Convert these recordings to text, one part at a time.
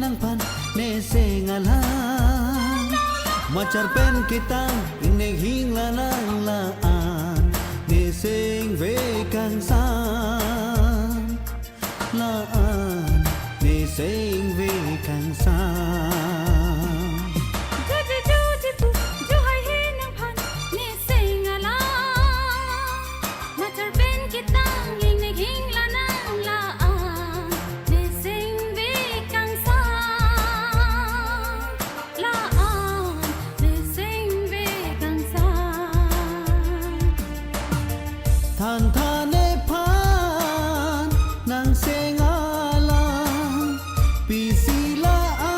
nang pan ne se ngalan macar pen kitang inig hingla nang laan ne sing ve kang san laan ne sing ve kang san than thane pan nang sengalan pisilaan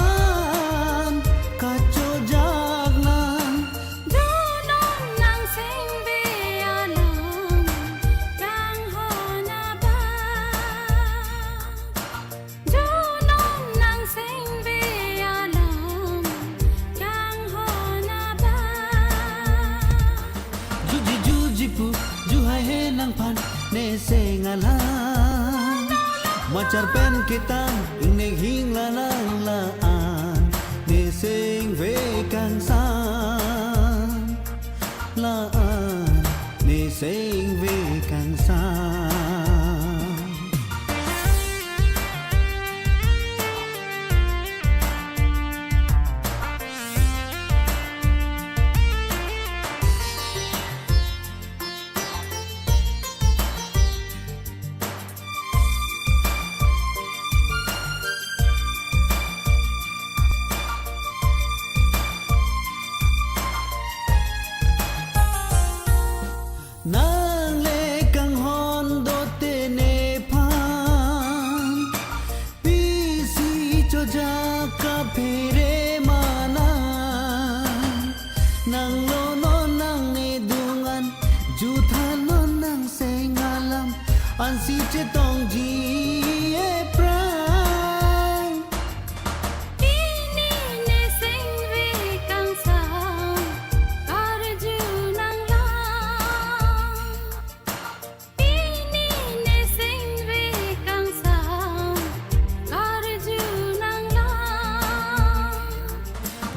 kaco jagnan dunong nang sing bealam kang hanaba dunong nang sing bealam kang hanaba juji juji pu juhai he nang pan ne se ngalan macar pen kitang inig hingla nang laan ne sing ve kang san laan ne sing ve kang san nang le kang hon do te ne pan pisi cho ja ka phere mana nang lo no nang ne dungan ju than no nang se ngalam an si che tong ji e prai ini ne sing ve kang san karju nang la ini ne sing ve kang san karju nang la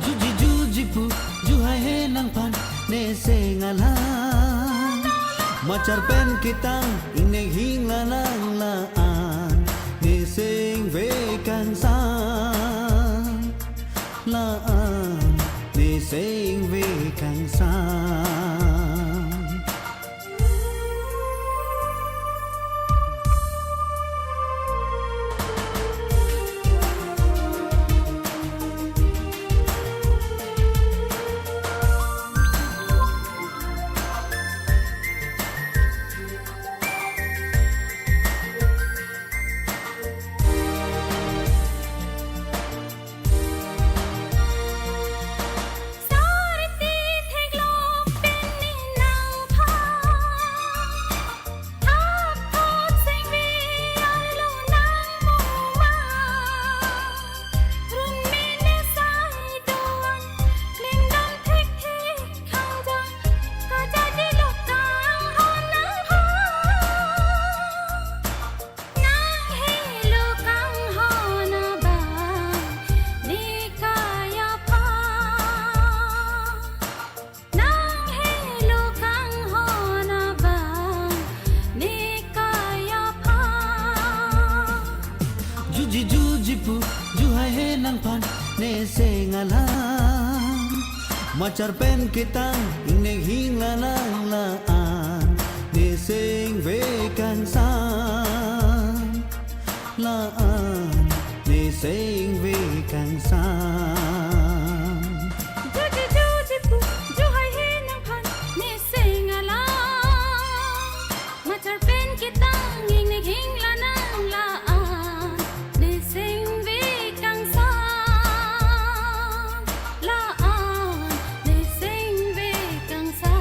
juji juji pu juhai he nang pan ne se ngalan macar pen kitang inig hingla nang laan ne sing ve kang san laan ne sing ve kang san sarti theglok penni nang pha thap thot sing ve arlo nang mu ma run me ne sai doan kling dam thik thik khang jang ka ja di lok kang hon nang ha nang he lo kang hon ba ni kaya pa nang he lo kang hon ba ni kaya pa juji juji pu juhai he nang pan ne se ngalan macar pen kitang inig hingla nang laan ne sing ve kang san laan ne sing ve kang san juji juji pu juhai he nang phan ne sing ala macar pen kitang ning ning hing la nang la ne sing ve kang sa la ne sing ve kang sa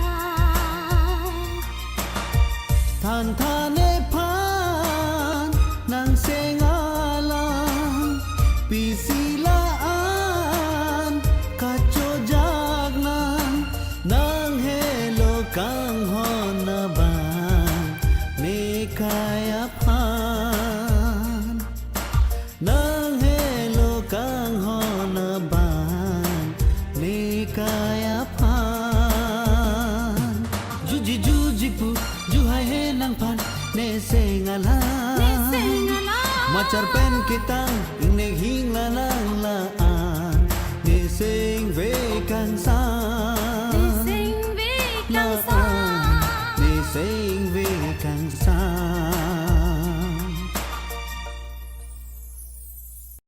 than thane pan nang se ngalan pisilaan kaco jagnan nang helo kang hon na bang ne kaya pan nang helo kang Macar pen kitang